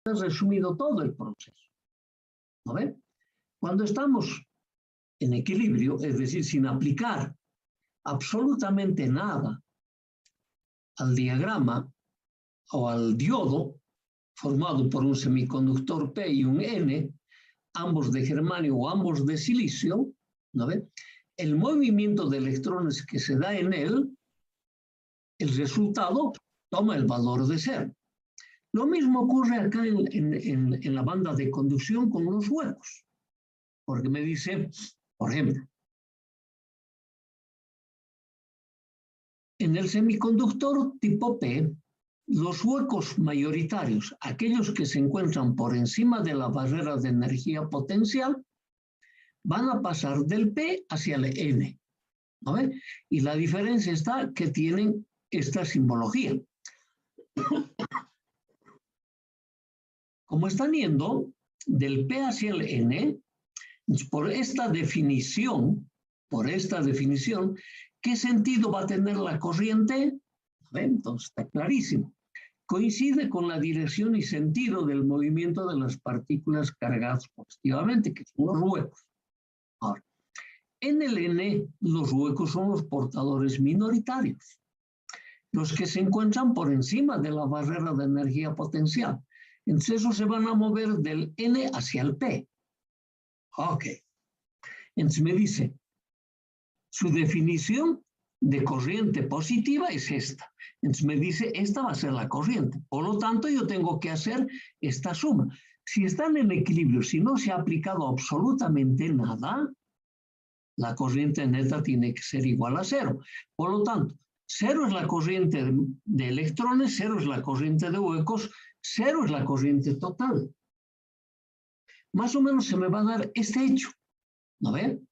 resumido todo el proceso. ¿No ve? Cuando estamos en equilibrio, es decir, sin aplicar absolutamente nada al diagrama o al diodo, formado por un semiconductor P y un N, ambos de germanio o ambos de silicio, ¿no ve? El movimiento de electrones que se da en él, el resultado toma el valor de 0. Lo mismo ocurre acá en la banda de conducción con los huecos. Porque me dice, por ejemplo, en el semiconductor tipo P, los huecos mayoritarios, aquellos que se encuentran por encima de la barrera de energía potencial, van a pasar del P hacia el N. ¿No ve? Y la diferencia está que tienen esta simbología. Como están yendo del P hacia el N, por esta definición, ¿qué sentido va a tener la corriente? Entonces está clarísimo. Coincide con la dirección y sentido del movimiento de las partículas cargadas positivamente, que son los huecos. Ahora, en el N, los huecos son los portadores minoritarios, los que se encuentran por encima de la barrera de energía potencial. Entonces, esos se van a mover del N hacia el P. Ok. Entonces me dice, su definición de corriente positiva es esta. Entonces me dice, esta va a ser la corriente. Por lo tanto, yo tengo que hacer esta suma. Si están en equilibrio, si no se ha aplicado absolutamente nada, la corriente neta tiene que ser igual a 0. Por lo tanto, 0 es la corriente de electrones, 0 es la corriente de huecos, 0 es la corriente total. Más o menos se me va a dar este hecho. ¿No ve?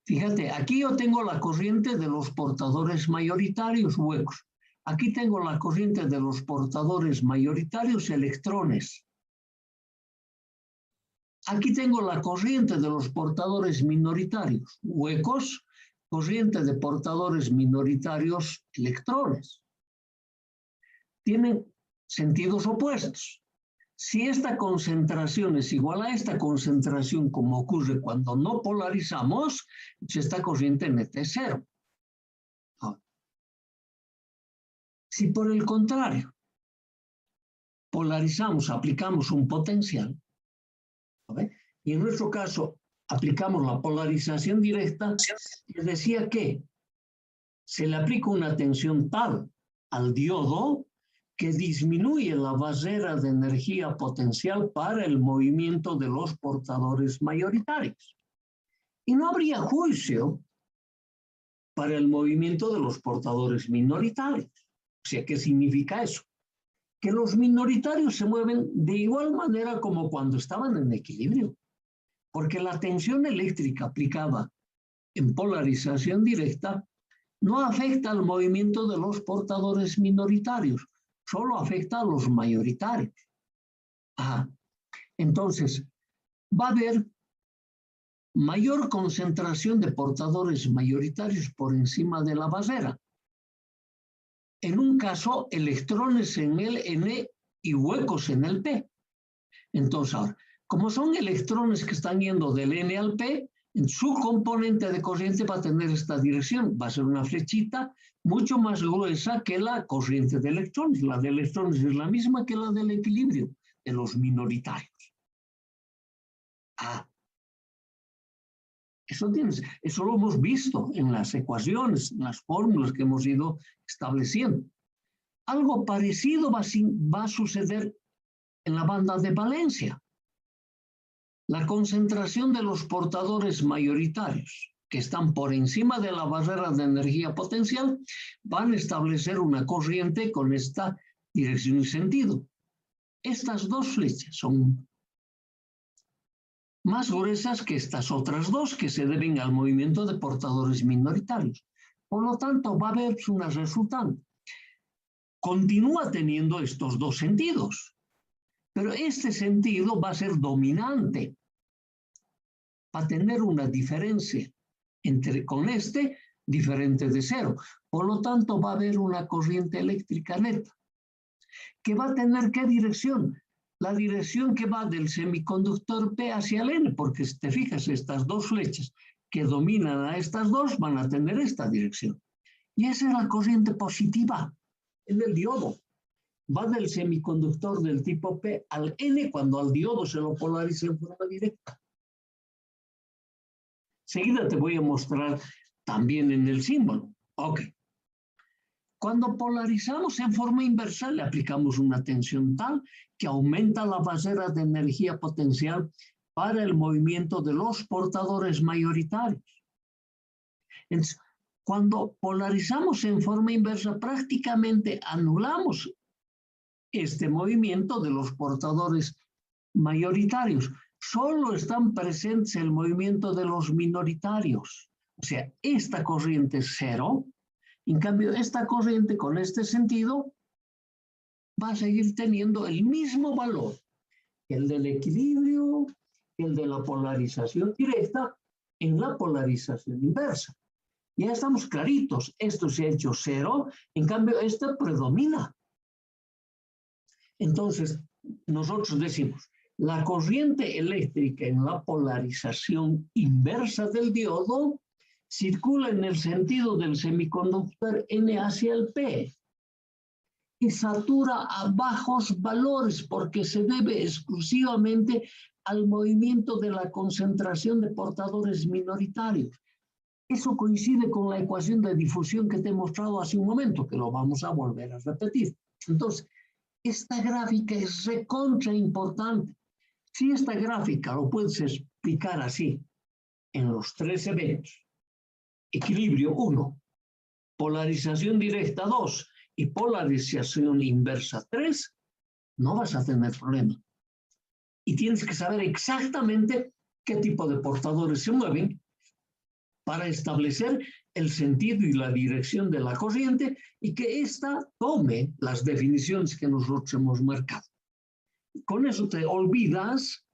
Fíjate, aquí yo tengo la corriente de los portadores mayoritarios huecos. Aquí tengo la corriente de los portadores mayoritarios electrones. Aquí tengo la corriente de los portadores minoritarios huecos, corriente de portadores minoritarios electrones. Tienen sentidos opuestos. Si esta concentración es igual a esta concentración, como ocurre cuando no polarizamos, esta corriente neta es 0. Ahora, si por el contrario polarizamos, aplicamos un potencial, ¿no? Y en nuestro caso aplicamos la polarización directa, les decía que se le aplica una tensión tal al diodo que disminuye la barrera de energía potencial para el movimiento de los portadores mayoritarios. Y no habría juicio para el movimiento de los portadores minoritarios. O sea, ¿qué significa eso? Que los minoritarios se mueven de igual manera como cuando estaban en equilibrio. Porque la tensión eléctrica aplicada en polarización directa no afecta al movimiento de los portadores minoritarios, solo afecta a los mayoritarios. Entonces, va a haber mayor concentración de portadores mayoritarios por encima de la barrera. En un caso, electrones en el N y huecos en el P. Entonces, ahora, como son electrones que están yendo del N al P, en su componente de corriente va a tener esta dirección, va a ser una flechita mucho más gruesa que la corriente de electrones. La de electrones es la misma que la del equilibrio de los minoritarios. Eso lo hemos visto en las ecuaciones, en las fórmulas que hemos ido estableciendo. Algo parecido va a suceder en la banda de valencia. La concentración de los portadores mayoritarios que están por encima de la barrera de energía potencial van a establecer una corriente con esta dirección y sentido. Estas dos flechas son más gruesas que estas otras dos que se deben al movimiento de portadores minoritarios. Por lo tanto, va a haber una resultante. Continúa teniendo estos dos sentidos, pero este sentido va a ser dominante. Va a tener una diferencia con este diferente de 0. Por lo tanto, va a haber una corriente eléctrica neta. ¿Que va a tener qué dirección? la dirección que va del semiconductor P hacia el N, porque si te fijas, estas dos flechas que dominan a estas dos van a tener esta dirección. Y esa es la corriente positiva en el diodo. Va del semiconductor del tipo P al N cuando al diodo se lo polariza en forma directa. Seguida te voy a mostrar también en el símbolo. Ok. Cuando polarizamos en forma inversa, le aplicamos una tensión tal que aumenta la barrera de energía potencial para el movimiento de los portadores mayoritarios. Entonces, cuando polarizamos en forma inversa, prácticamente anulamos este movimiento de los portadores mayoritarios. Solo están presentes el movimiento de los minoritarios. O sea, esta corriente es cero. En cambio, esta corriente con este sentido va a seguir teniendo el mismo valor que el del equilibrio, que el de la polarización directa en la polarización inversa. Ya estamos claritos, esto se ha hecho cero, en cambio esta predomina. Entonces, nosotros decimos, la corriente eléctrica en la polarización inversa del diodo circula en el sentido del semiconductor N hacia el P y satura a bajos valores porque se debe exclusivamente al movimiento de la concentración de portadores minoritarios. Eso coincide con la ecuación de difusión que te he mostrado hace un momento, que lo vamos a volver a repetir. Entonces, esta gráfica es recontra importante. Si esta gráfica lo puedes explicar así, en los tres eventos, equilibrio 1, polarización directa 2 y polarización inversa 3, no vas a tener problema. Y tienes que saber exactamente qué tipo de portadores se mueven para establecer el sentido y la dirección de la corriente y que ésta tome las definiciones que nosotros hemos marcado. Con eso te olvidas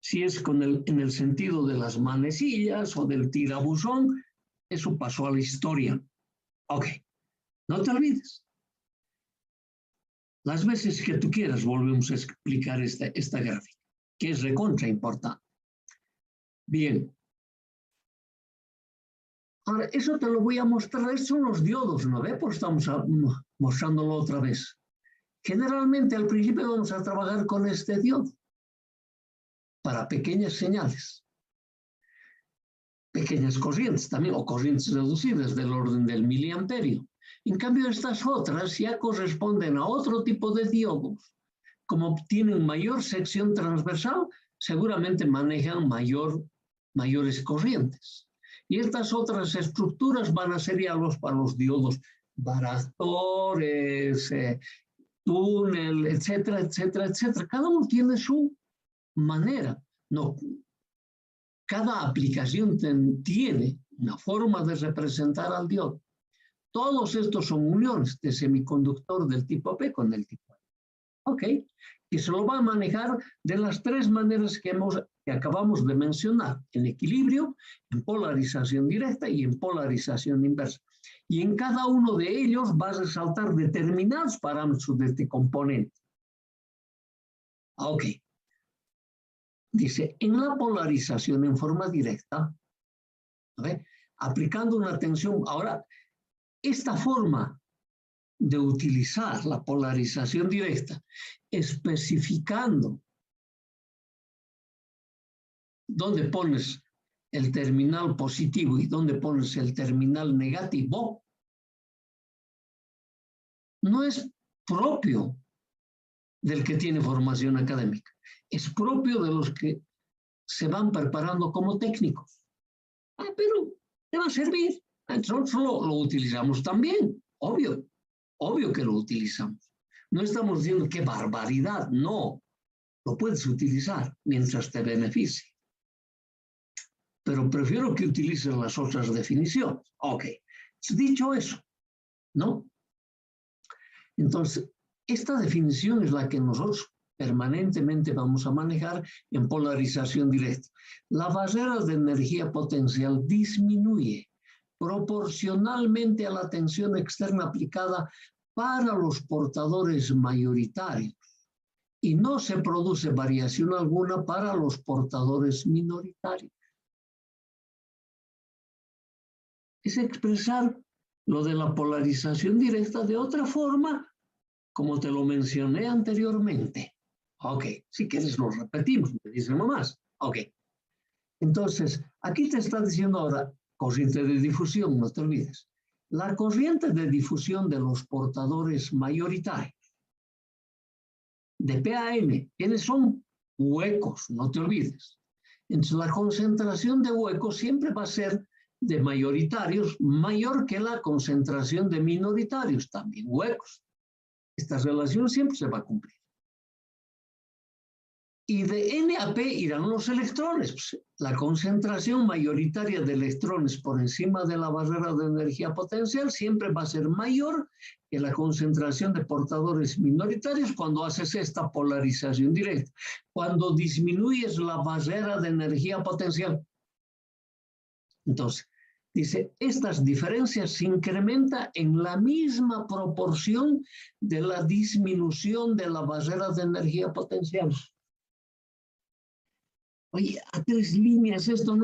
si es en el sentido de las manecillas o del tirabuzón, eso pasó a la historia. Ok, no te olvides. Las veces que tú quieras volvemos a explicar esta gráfica, que es recontra importante. Bien. Ahora, eso te lo voy a mostrar. Estos son los diodos, ¿no ve? Pues estamos mostrándolo otra vez. Generalmente al principio vamos a trabajar con este diodo para pequeñas señales. Pequeñas corrientes también, o corrientes reducidas del orden del miliamperio. En cambio, estas otras ya corresponden a otro tipo de diodos. Como tienen mayor sección transversal, seguramente manejan mayores corrientes. Y estas otras estructuras van a ser ya para los diodos barajdores, túnel, etcétera, etcétera, etcétera. Cada uno tiene su manera. No, cada aplicación tiene una forma de representar al diodo. Todos estos son uniones de semiconductor del tipo P con el tipo N. ¿Ok? Y se lo va a manejar de las tres maneras que acabamos de mencionar, en equilibrio, en polarización directa y en polarización inversa. Y en cada uno de ellos va a resaltar determinados parámetros de este componente. Ok. Dice, en la polarización en forma directa, aplicando una tensión, ahora, esta forma de utilizar la polarización directa, especificando dónde pones el terminal positivo y dónde pones el terminal negativo, no es propio del que tiene formación académica, es propio de los que se van preparando como técnicos. Pero te va a servir. Nosotros lo utilizamos también, obvio que lo utilizamos. No estamos diciendo qué barbaridad, no. Lo puedes utilizar mientras te beneficie. Pero prefiero que utilices las otras definiciones. Ok, dicho eso, ¿no? Entonces, esta definición es la que nosotros permanentemente vamos a manejar en polarización directa. La barrera de energía potencial disminuye proporcionalmente a la tensión externa aplicada para los portadores mayoritarios. y no se produce variación alguna para los portadores minoritarios. Es expresar lo de la polarización directa de otra forma, como te lo mencioné anteriormente. Ok, si quieres lo repetimos, me dicen nomás. Ok. Entonces, aquí te está diciendo ahora corriente de difusión, no te olvides. La corriente de difusión de los portadores mayoritarios de PAM, ¿quiénes son? Huecos, no te olvides. Entonces, la concentración de huecos siempre va a ser de mayoritarios mayor que la concentración de minoritarios, también huecos. Esta relación siempre se va a cumplir. Y de N a P irán los electrones. Pues, la concentración mayoritaria de electrones por encima de la barrera de energía potencial siempre va a ser mayor que la concentración de portadores minoritarios cuando haces esta polarización directa. Cuando disminuyes la barrera de energía potencial. Entonces, dice, estas diferencias se incrementan en la misma proporción de la disminución de la barrera de energía potencial. Oye, a 3 líneas esto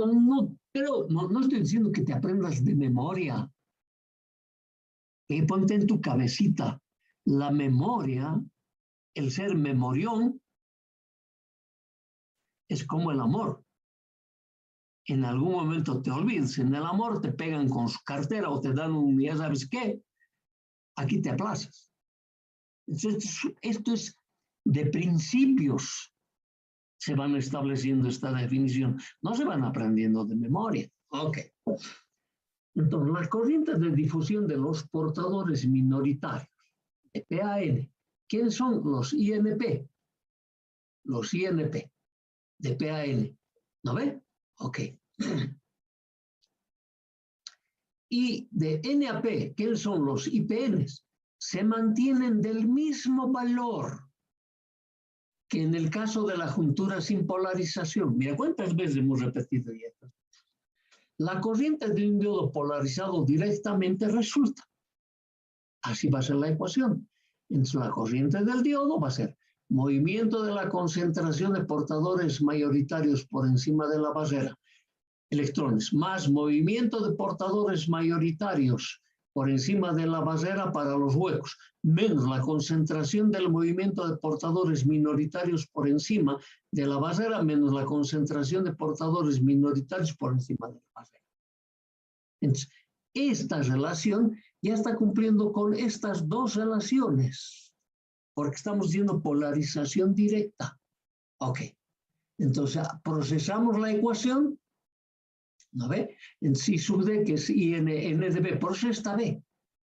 pero no estoy diciendo que te aprendas de memoria. Ponte en tu cabecita. La memoria, el ser memorión, es como el amor. En algún momento te olvides, en el amor te pegan con su cartera o te dan un, ya sabes qué, aquí te aplazas. Entonces, esto es de principios. Se van estableciendo esta definición, no se van aprendiendo de memoria. Ok. Entonces, las corrientes de difusión de los portadores minoritarios de PAN, ¿quiénes son? Los INP. Los INP de PAN. ¿No ve? Ok. Y de NAP, ¿quiénes son? Los IPNs. Se mantienen del mismo valor que en el caso de la juntura sin polarización. Mira cuántas veces hemos repetido ya esto. La corriente de un diodo polarizado directamente resulta. Así va a ser la ecuación. Entonces, la corriente del diodo va a ser movimiento de la concentración de portadores mayoritarios por encima de la barrera, electrones, más movimiento de portadores mayoritarios por encima de la barrera para los huecos, menos la concentración del movimiento de portadores minoritarios por encima de la barrera, menos la concentración de portadores minoritarios por encima de la barrera. Entonces, esta relación ya está cumpliendo con estas dos relaciones, porque estamos diciendo polarización directa. Ok, entonces procesamos la ecuación, ¿no ve? En si sub D, que es IN, N de B, por eso esta B,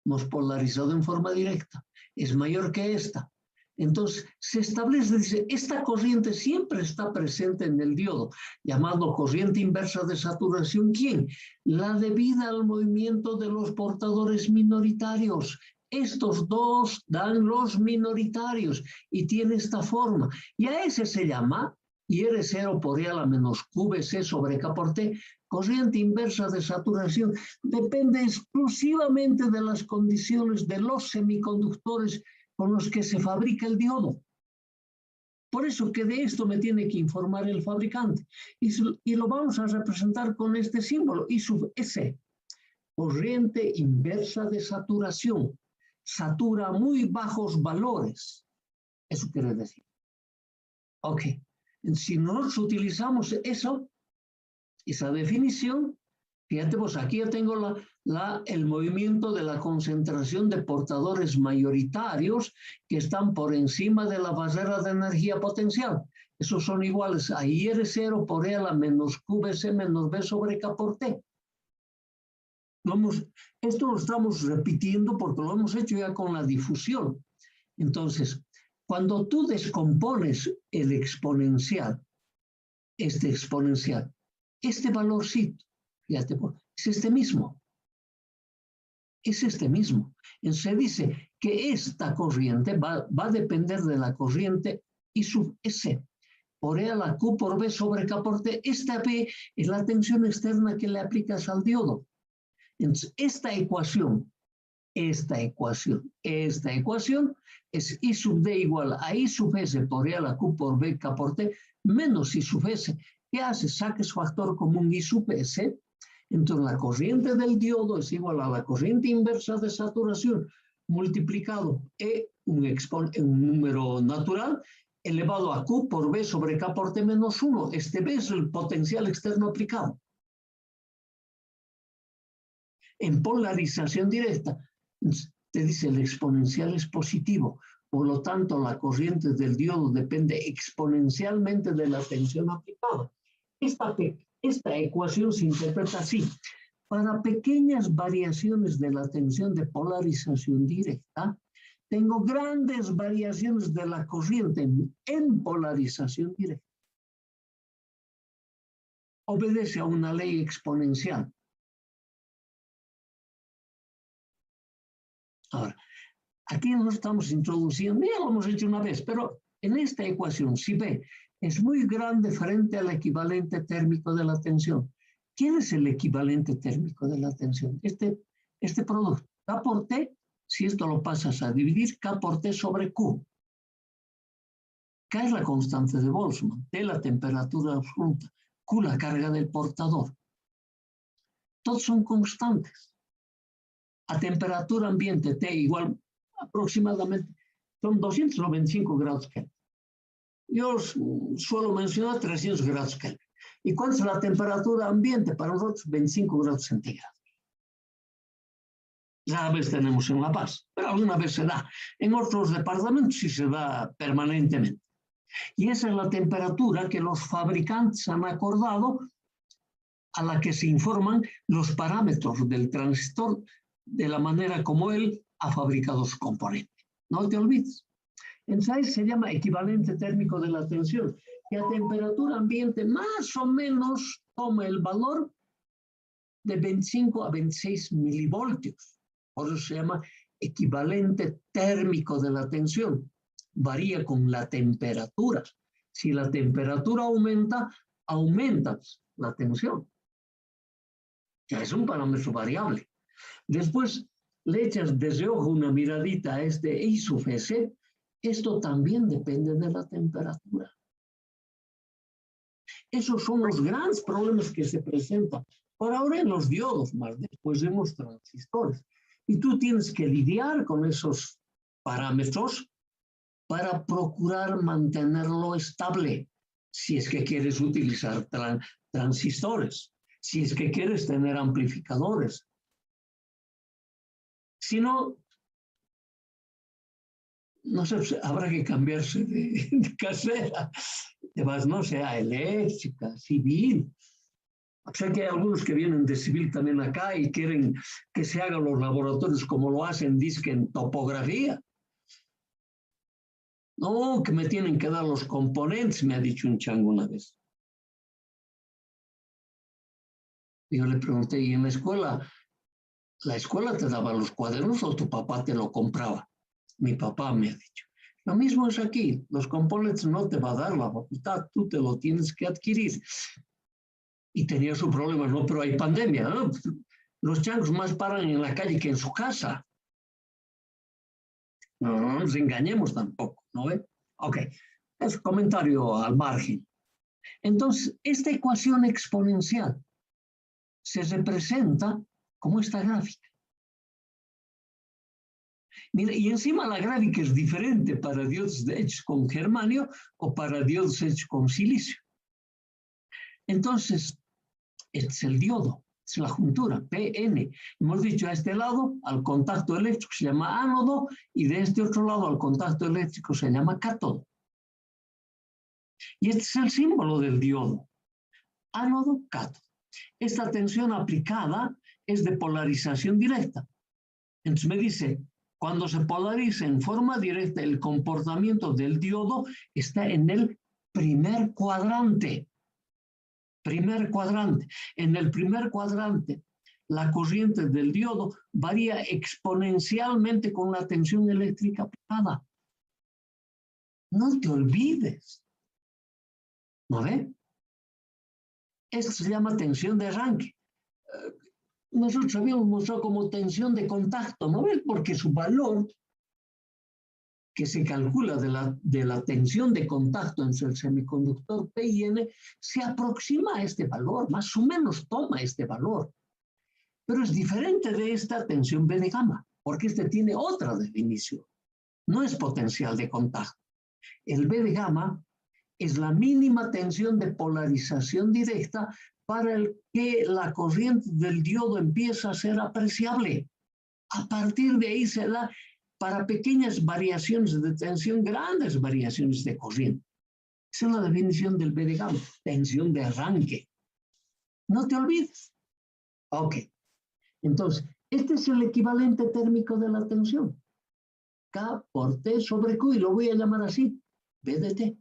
hemos polarizado en forma directa, es mayor que esta. Entonces, se establece, dice, esta corriente siempre está presente en el diodo, llamado corriente inversa de saturación. ¿Quién? La debida al movimiento de los portadores minoritarios. Estos dos dan los minoritarios y tiene esta forma. Y a ese se llama IR0 por E a la menos QVC sobre K por T. Corriente inversa de saturación depende exclusivamente de las condiciones de los semiconductores con los que se fabrica el diodo. Por eso que de esto me tiene que informar el fabricante. Y lo vamos a representar con este símbolo, I sub S. Corriente inversa de saturación. Satura a muy bajos valores. Eso quiere decir. Ok. Si nosotros utilizamos eso, esa definición, fíjate vos, aquí ya tengo el movimiento de la concentración de portadores mayoritarios que están por encima de la barrera de energía potencial. Esos son iguales a IR0 por E a la menos QVC menos B sobre K por T. Esto lo estamos repitiendo porque lo hemos hecho ya con la difusión. Entonces, cuando tú descompones el exponencial, este valorcito, fíjate, es este mismo. Es este mismo. Se dice que esta corriente va a depender de la corriente I sub S. Por E a la Q por B sobre K por T. Esta B es la tensión externa que le aplicas al diodo. Entonces, esta ecuación esta ecuación. Esta ecuación es I sub D igual a I sub S por E a la Q por B K por T menos I sub S. ¿Qué hace? Saques factor común I sub S. Entonces la corriente del diodo es igual a la corriente inversa de saturación multiplicado E, un número natural, elevado a Q por B sobre K por T menos 1. Este B es el potencial externo aplicado. En polarización directa, te dice el exponencial es positivo. Por lo tanto, la corriente del diodo depende exponencialmente de la tensión aplicada. Esta ecuación se interpreta así. Para pequeñas variaciones de la tensión de polarización directa, tengo grandes variaciones de la corriente en polarización directa. Obedece a una ley exponencial. Ahora, aquí nos estamos introduciendo, ya lo hemos hecho una vez, pero en esta ecuación, si B es muy grande frente al equivalente térmico de la tensión, ¿quién es el equivalente térmico de la tensión? Este producto, K por T, si esto lo pasas a dividir, K por T sobre Q. K es la constante de Boltzmann, T la temperatura absoluta, Q la carga del portador. Todos son constantes. A temperatura ambiente T igual aproximadamente son 295 grados Kelvin. Yo suelo mencionar 300 grados Kelvin. ¿Y cuánto es la temperatura ambiente para nosotros? 25 grados centígrados. Rara vez tenemos en La Paz, pero alguna vez se da. En otros departamentos sí se da permanentemente. Y esa es la temperatura que los fabricantes han acordado, a la que se informan los parámetros del transistor de la manera como él ha fabricado su componente. No te olvides. Entonces se llama equivalente térmico de la tensión, que a temperatura ambiente más o menos toma el valor de 25 a 26 milivoltios. Por eso se llama equivalente térmico de la tensión. Varía con la temperatura. Si la temperatura aumenta, aumenta la tensión. Ya es un parámetro variable. Después le echas de reojo una miradita a este I sub S. Esto también depende de la temperatura. Esos son los grandes problemas que se presentan. Por ahora en los diodos, más después en los transistores. Y tú tienes que lidiar con esos parámetros para procurar mantenerlo estable. Si es que quieres utilizar transistores, si es que quieres tener amplificadores. Si no, no sé, habrá que cambiarse de carrera. Te vas, no sé, a eléctrica, civil. O sea que hay algunos que vienen de civil también acá y quieren que se hagan los laboratorios como lo hacen, dizque en topografía. No, que me tienen que dar los componentes, me ha dicho un chango una vez. Yo le pregunté, ¿y en la escuela te daba los cuadernos o tu papá te lo compraba? Mi papá me ha dicho. Lo mismo es aquí, los componentes no te va a dar la facultad, tú te lo tienes que adquirir. Y tenía su problema, no, pero hay pandemia, ¿no? Los changos más paran en la calle que en su casa. No, no nos engañemos tampoco, ¿no ve? Ok, es comentario al margen. Entonces, esta ecuación exponencial se representa como esta gráfica. Mira, y encima la gráfica es diferente para diodos hechos con germanio o para diodos hechos con silicio. Entonces, este es el diodo, es la juntura, PN. Hemos dicho a este lado, al contacto eléctrico se llama ánodo, y de este otro lado, al contacto eléctrico se llama cátodo. Y este es el símbolo del diodo, ánodo, cátodo. Esta tensión aplicada es de polarización directa. Entonces me dice, cuando se polariza en forma directa, el comportamiento del diodo está en el primer cuadrante. Primer cuadrante. En el primer cuadrante, la corriente del diodo varía exponencialmente con la tensión eléctrica aplicada. No te olvides. ¿No ve? Esto se llama tensión de arranque. nosotros habíamos mostrado como tensión de contacto, ¿no ves? Porque su valor que se calcula de la tensión de contacto entre el semiconductor P y N se aproxima a este valor, más o menos toma este valor. Pero es diferente de esta tensión B de gamma, porque este tiene otra definición. No es potencial de contacto. El B de gamma es la mínima tensión de polarización directa para el que la corriente del diodo empieza a ser apreciable. A partir de ahí se da para pequeñas variaciones de tensión, grandes variaciones de corriente. Esa es la definición del B de gamma, tensión de arranque. No te olvides. Ok. Entonces, este es el equivalente térmico de la tensión. K por T sobre Q, y lo voy a llamar así, B de T.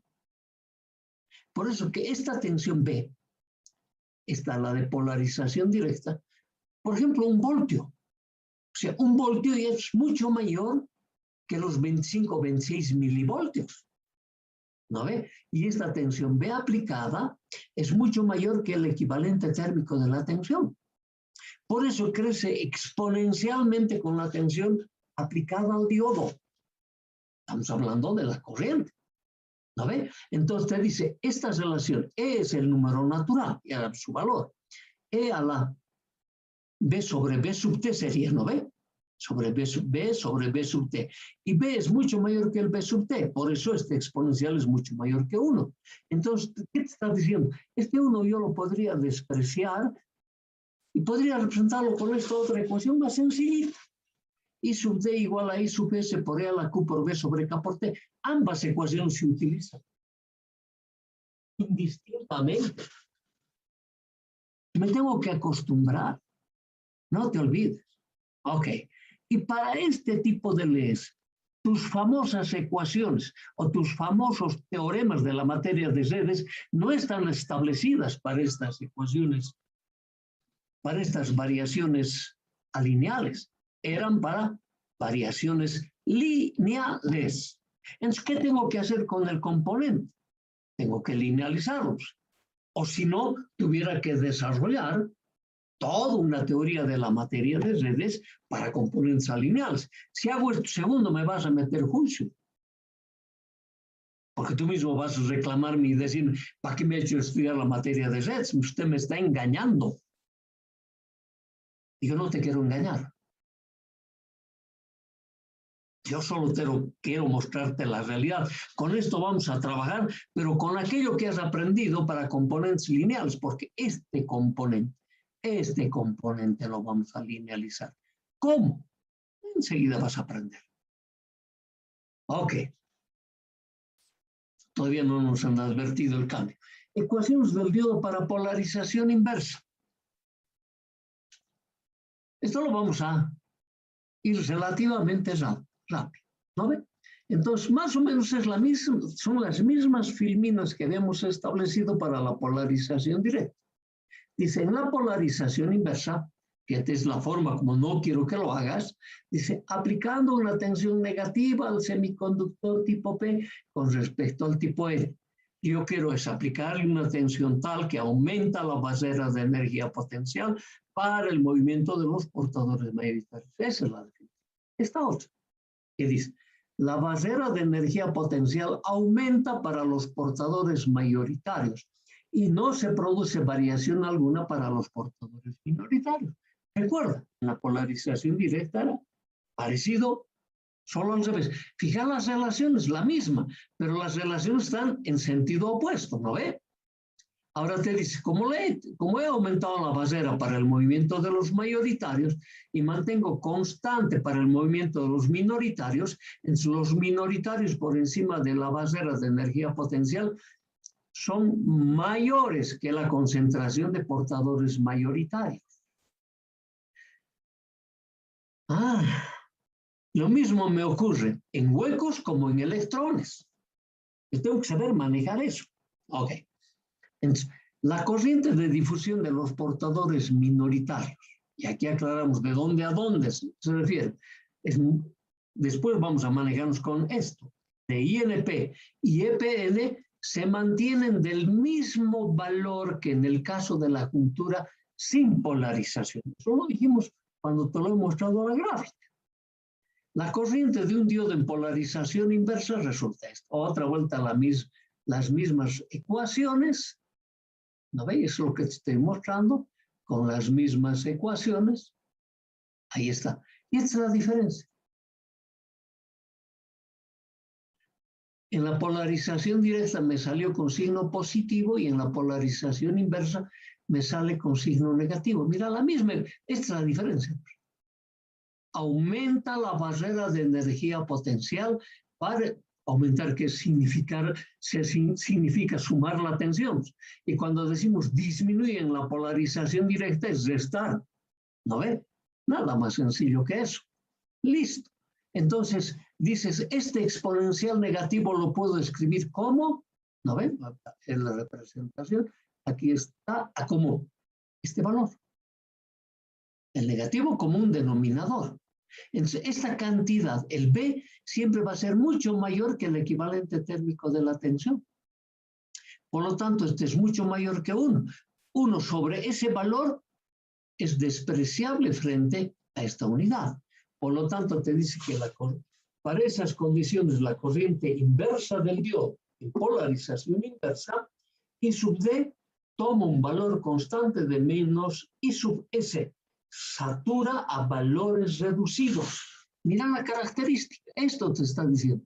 Por eso que esta tensión B, está la de polarización directa, por ejemplo, 1 voltio. O sea, 1 voltio es mucho mayor que los 25 o 26 milivoltios. ¿No ve? Y esta tensión B aplicada es mucho mayor que el equivalente térmico de la tensión. Por eso crece exponencialmente con la tensión aplicada al diodo. Estamos hablando de la corriente. ¿No ve? Entonces te dice, esta relación E es el número natural, y a su valor. E a la B sobre B sub T sería, ¿no ve? Sobre B sobre B sub T. Y B es mucho mayor que el B sub T, por eso este exponencial es mucho mayor que 1. Entonces, ¿qué te está diciendo? Este 1 yo lo podría despreciar y podría representarlo con esta otra ecuación más sencillita. I sub D igual a I sub S por E a la Q por B sobre K por T. Ambas ecuaciones se utilizan indistintamente. Me tengo que acostumbrar. No te olvides. Ok. Y para este tipo de leyes, tus famosas ecuaciones o tus famosos teoremas de la materia de redes no están establecidas para estas ecuaciones, para estas variaciones alineales. Eran para variaciones lineales. Entonces, ¿qué tengo que hacer con el componente? Tengo que linealizarlos. O si no, tuviera que desarrollar toda una teoría de la materia de redes para componentes alineales. Si hago esto segundo, me vas a meter juicio. Porque tú mismo vas a reclamarme y decir, ¿para qué me he hecho estudiar la materia de redes? Usted me está engañando. Y yo no te quiero engañar. Yo solo quiero mostrarte la realidad. Con esto vamos a trabajar, pero con aquello que has aprendido para componentes lineales, porque este componente lo vamos a linealizar. ¿Cómo? Enseguida vas a aprender. Ok. Todavía no nos han advertido el cambio. Ecuaciones del diodo para polarización inversa. Esto lo vamos a ir relativamente rápido, ¿no ven? Entonces, más o menos son las mismas filminas que habíamos establecido para la polarización directa. Dice, en la polarización inversa, que esta es la forma como no quiero que lo hagas, dice, aplicando una tensión negativa al semiconductor tipo P con respecto al tipo N. Yo quiero es aplicarle una tensión tal que aumenta la barrera de energía potencial para el movimiento de los portadores mayoritarios. Esa es la definición. Esta otra, que dice, la barrera de energía potencial aumenta para los portadores mayoritarios y no se produce variación alguna para los portadores minoritarios. Recuerda, la polarización directa era parecido, solo al revés. Fija las relaciones, la misma, pero las relaciones están en sentido opuesto, ¿no ve? Ahora te dice, como he aumentado la barrera para el movimiento de los mayoritarios y mantengo constante para el movimiento de los minoritarios, entre los minoritarios por encima de la barrera de energía potencial son mayores que la concentración de portadores mayoritarios. Lo mismo me ocurre en huecos como en electrones. Yo tengo que saber manejar eso. Ok. Entonces, la corriente de difusión de los portadores minoritarios, y aquí aclaramos de dónde a dónde se refiere, después vamos a manejarnos con esto, de INP y EPN se mantienen del mismo valor que en el caso de la juntura sin polarización. Eso lo dijimos cuando te lo he mostrado la gráfica. La corriente de un diodo en polarización inversa resulta esto. Otra vuelta las mismas ecuaciones. ¿No veis? Eso es lo que te estoy mostrando con las mismas ecuaciones. Ahí está. Y esta es la diferencia. En la polarización directa me salió con signo positivo y en la polarización inversa me sale con signo negativo. Mira, la misma, esta es la diferencia. Aumenta la barrera de energía potencial para aumentar, que significa sumar la tensión. Y cuando decimos disminuye en la polarización directa es restar. ¿No ve? Nada más sencillo que eso. Listo. Entonces, dices, este exponencial negativo lo puedo escribir como, ¿no ven? En la representación, aquí está como este valor. El negativo como un denominador. Entonces, esta cantidad, el B, siempre va a ser mucho mayor que el equivalente térmico de la tensión. Por lo tanto, este es mucho mayor que 1. 1 sobre ese valor es despreciable frente a esta unidad. Por lo tanto, te dice que para esas condiciones la corriente inversa del diodo en polarización inversa, I sub D toma un valor constante de menos I sub S. Satura a valores reducidos. Mira la característica. Esto te está diciendo.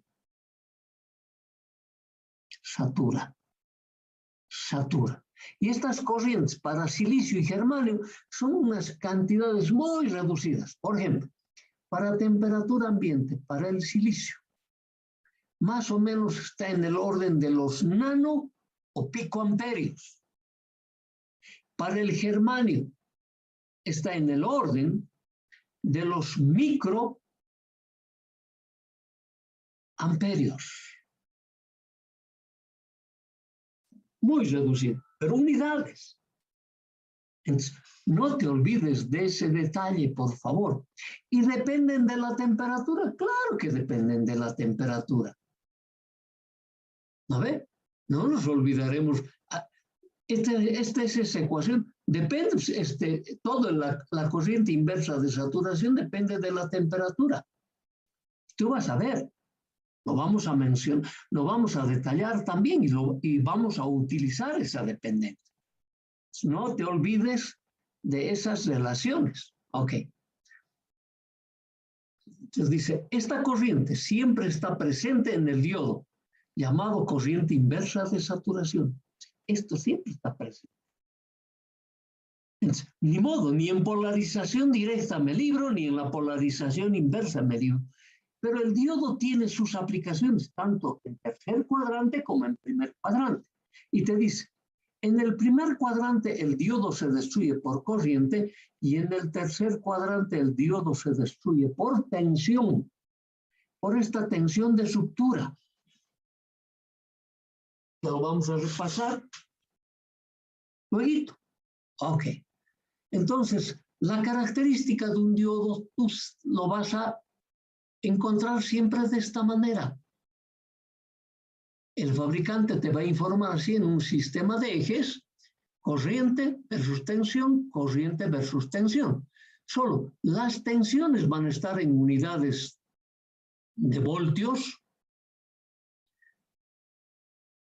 Satura. Satura. Y estas corrientes para silicio y germanio son unas cantidades muy reducidas. Por ejemplo, para temperatura ambiente, para el silicio, más o menos está en el orden de los nano o picoamperios. Para el germanio, está en el orden de los microamperios. Muy reducido, pero unidades. Entonces, no te olvides de ese detalle, por favor. ¿Y dependen de la temperatura? Claro que dependen de la temperatura. ¿No ve? No nos olvidaremos. Esta es esa ecuación. Depende, toda la corriente inversa de saturación depende de la temperatura. Tú vas a ver. Lo vamos a mencionar, lo vamos a detallar también y vamos a utilizar esa dependencia. No te olvides de esas relaciones. Ok. Entonces dice, esta corriente siempre está presente en el diodo, llamado corriente inversa de saturación. Esto siempre está presente. Entonces, ni modo, ni en polarización directa me libro, ni en la polarización inversa me libro. Pero el diodo tiene sus aplicaciones, tanto en tercer cuadrante como en primer cuadrante. Y te dice, en el primer cuadrante el diodo se destruye por corriente y en el tercer cuadrante el diodo se destruye por tensión, por esta tensión de ruptura. Lo vamos a repasar luego. Ok. Entonces, la característica de un diodo tú lo vas a encontrar siempre de esta manera. El fabricante te va a informar así en un sistema de ejes, corriente versus tensión, corriente versus tensión. Solo las tensiones van a estar en unidades de voltios,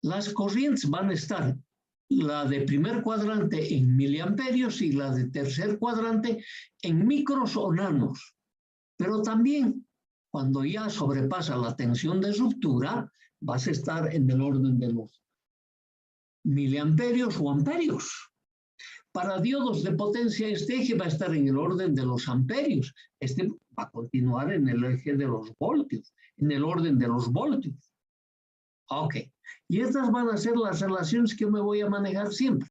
las corrientes van a estar, la de primer cuadrante en miliamperios y la de tercer cuadrante en micros o nanos. Pero también, cuando ya sobrepasa la tensión de ruptura, vas a estar en el orden de los miliamperios o amperios. Para diodos de potencia, este eje va a estar en el orden de los amperios. Este va a continuar en el eje de los voltios, en el orden de los voltios. Ok. Y estas van a ser las relaciones que me voy a manejar siempre.